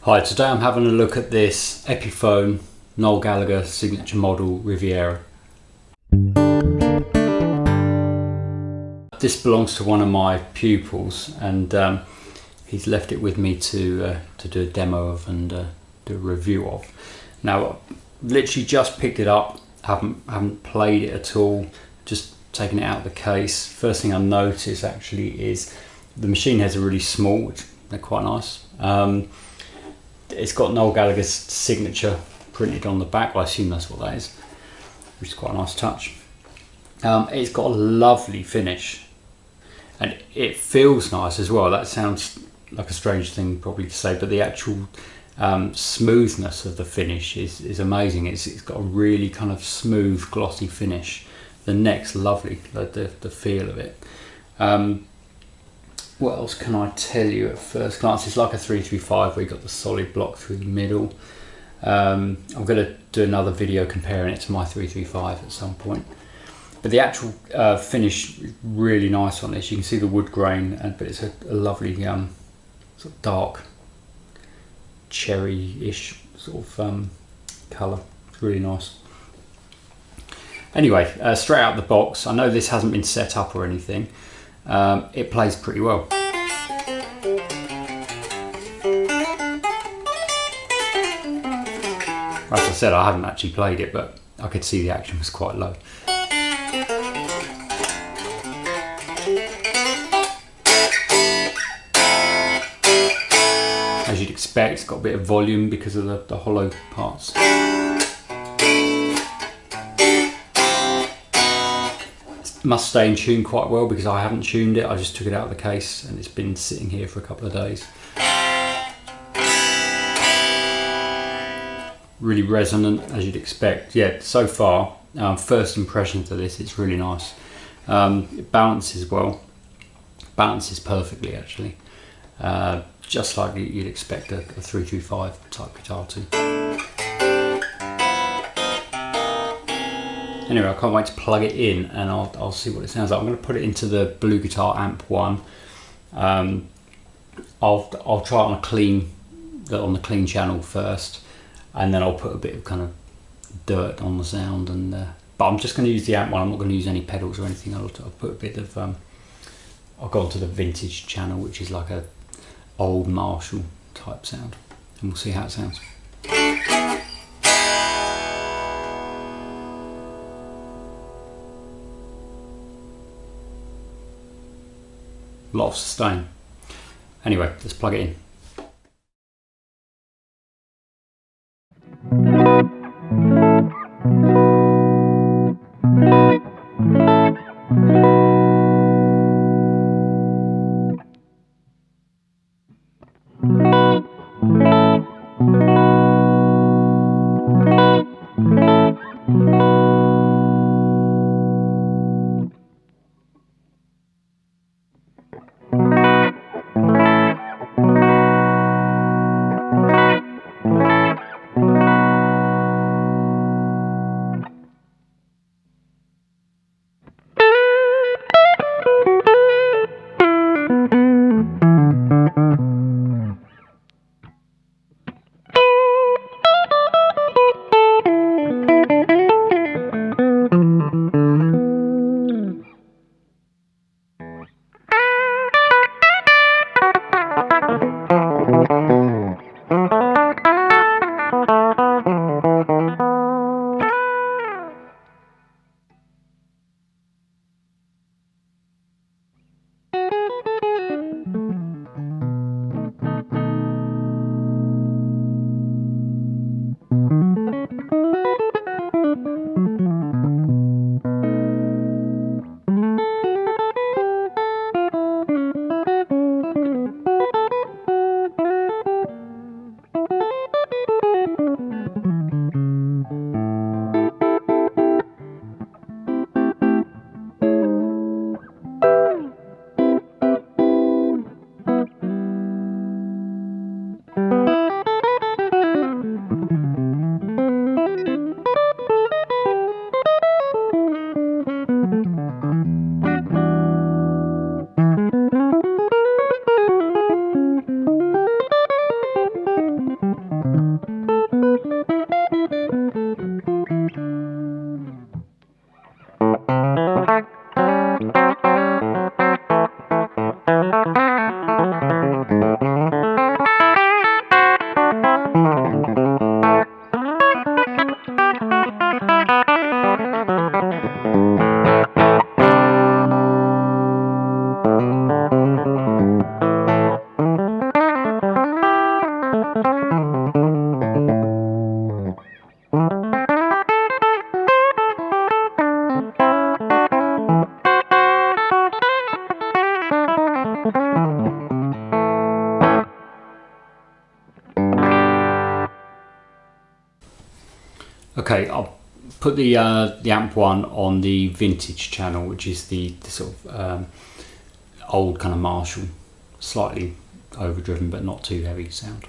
Hi, today I'm having a look at this Epiphone Noel Gallagher signature model Riviera. This belongs to one of my pupils, and he's left it with me to do a demo of and do a review of. Now, literally just picked it up, haven't played it at all, just taken it out of the case. First thing I notice actually is the machine heads are really small, which they're quite nice. It's got Noel Gallagher's signature printed on the back. I assume that's what that is, which is quite a nice touch. It's got a lovely finish, and it feels nice as well. That sounds like a strange thing probably to say, but the actual smoothness of the finish is amazing. It's got a really kind of smooth, glossy finish. The neck's lovely, the feel of it. What else can I tell you at first glance? It's like a 335 where you've got the solid block through the middle. I'm going to do another video comparing it to my 335 at some point. But the actual finish is really nice on this. You can see the wood grain, but it's a lovely sort of dark cherry-ish sort of colour. It's really nice. Anyway, straight out the box, I know this hasn't been set up or anything. It plays pretty well. As I said, I haven't actually played it, but I could see the action was quite low. As you'd expect, it's got a bit of volume because of the hollow parts. Must stay in tune quite well because I haven't tuned it. I just took it out of the case and it's been sitting here for a couple of days. Really resonant, as you'd expect. Yeah, so far, first impressions of this, it's really nice. It balances well. Balances perfectly, actually. Just like you'd expect a 325 type guitar to. Anyway, I can't wait to plug it in and I'll see what it sounds like. I'm going to put it into the BluGuitar AMP1. I'll try it on the clean channel first, and then I'll put a bit of kind of dirt on the sound. And but I'm just going to use the AMP1. I'm not going to use any pedals or anything. I'll put a bit of I'll go onto the vintage channel, which is like a old Marshall type sound, and we'll see how it sounds. A lot of sustain. Anyway, let's plug it in. Okay, I'll put the AMP1 on the vintage channel, which is the sort of old kind of Marshall, slightly overdriven but not too heavy sound.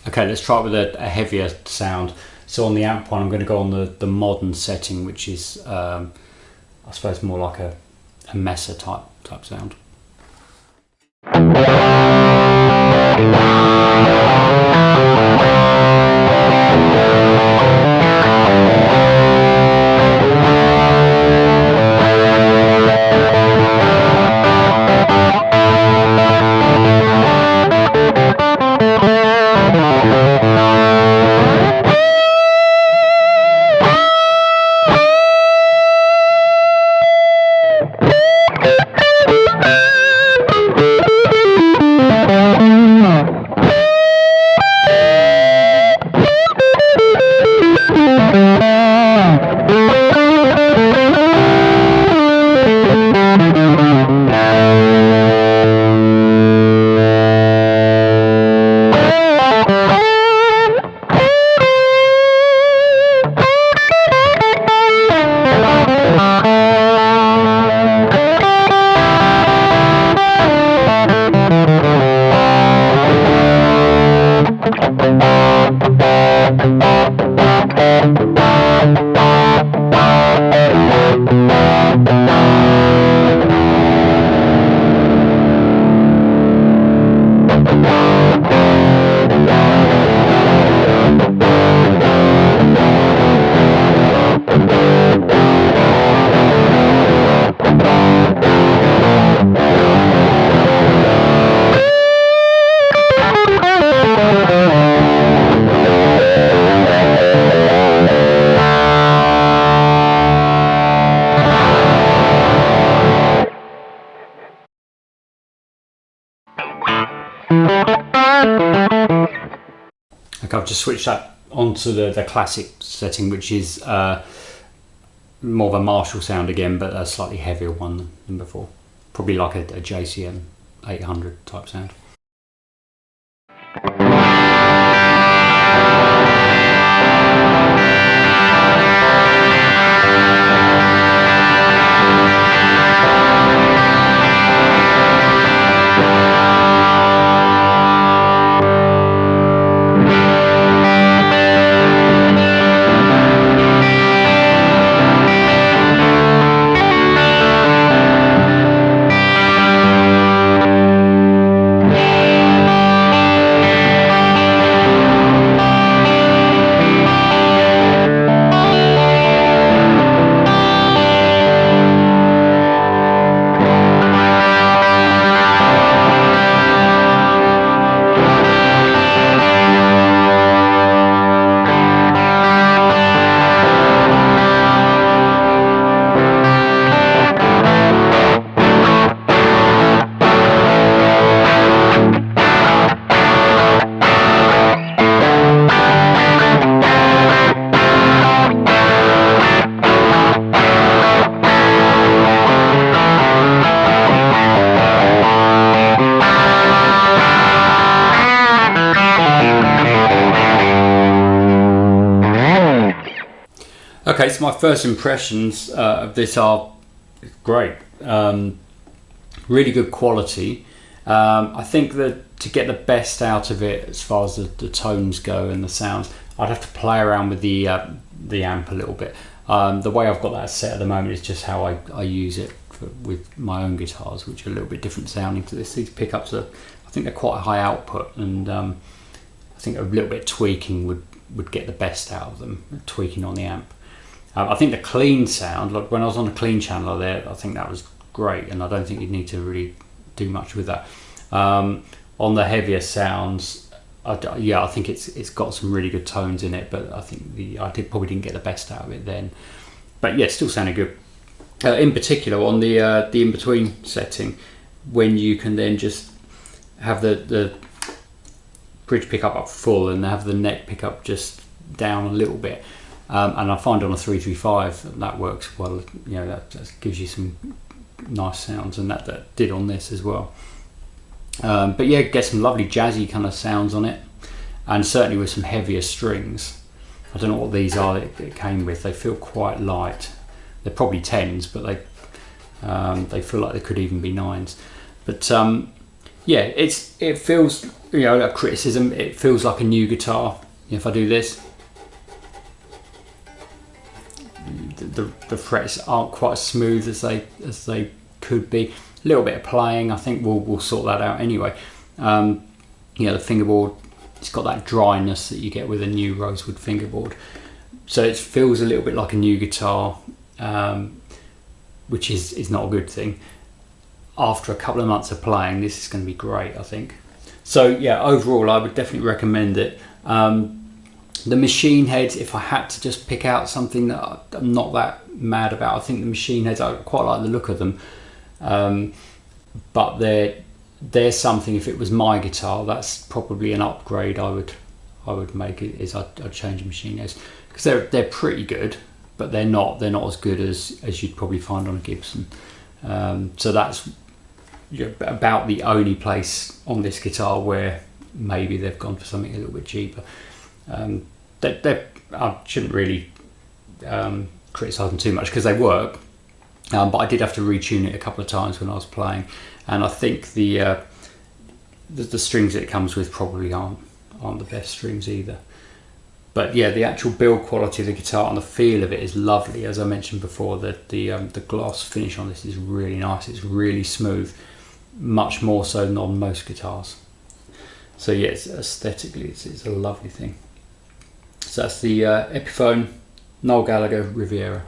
Okay, let's try it with a heavier sound. So on the AMP1, I'm going to go on the modern setting, which is, I suppose, more like a Mesa type sound. Okay, I've just switched that onto the classic setting, which is more of a Marshall sound again, but a slightly heavier one than before. Probably like a JCM 800 type sound. Okay, so my first impressions of this are great. Really good quality. I think that to get the best out of it, as far as the tones go and the sounds, I'd have to play around with the amp a little bit. The way I've got that set at the moment is just how I use it with my own guitars, which are a little bit different sounding to this. These pickups are, I think they're quite high output, and I think a little bit of tweaking would get the best out of them, tweaking on the amp. I think the clean sound, like when I was on the clean channel there, I think that was great, and I don't think you'd need to really do much with that. On the heavier sounds, yeah, I think it's got some really good tones in it, but I think probably didn't get the best out of it then. But yeah, still sounded good. In particular on the in-between setting, when you can then just have the bridge pickup up full and have the neck pickup just down a little bit. And I find on a 335 that works well. You know, that gives you some nice sounds, and that did on this as well. But yeah, get some lovely jazzy kind of sounds on it, and certainly with some heavier strings. I don't know what these are that it came with. They feel quite light. They're probably 10s, but they feel like they could even be 9s. But yeah, it feels, you know, a criticism. It feels like a new guitar. If I do this, the frets aren't quite as smooth as they could be. A little bit of playing, I think we'll sort that out anyway. You know, the fingerboard, it's got that dryness that you get with a new rosewood fingerboard, so it feels a little bit like a new guitar, which is not a good thing. After a couple of months of playing, this is going to be great, I think. So yeah, overall I would definitely recommend it. The machine heads, if I had to just pick out something that I'm not that mad about, I think the machine heads, I quite like the look of them. But they're something, if it was my guitar, that's probably an upgrade I would make, is I'd change the machine heads, because they're pretty good, but they're not as good as you'd probably find on a Gibson. So that's, you know, about the only place on this guitar where maybe they've gone for something a little bit cheaper. I shouldn't really criticise them too much, because they work, but I did have to retune it a couple of times when I was playing, and I think the strings that it comes with probably aren't the best strings either. But yeah, the actual build quality of the guitar and the feel of it is lovely. As I mentioned before, that the gloss finish on this is really nice. It's really smooth, much more so than on most guitars. So yeah, aesthetically it's a lovely thing. So that's the Epiphone Noel Gallagher Riviera.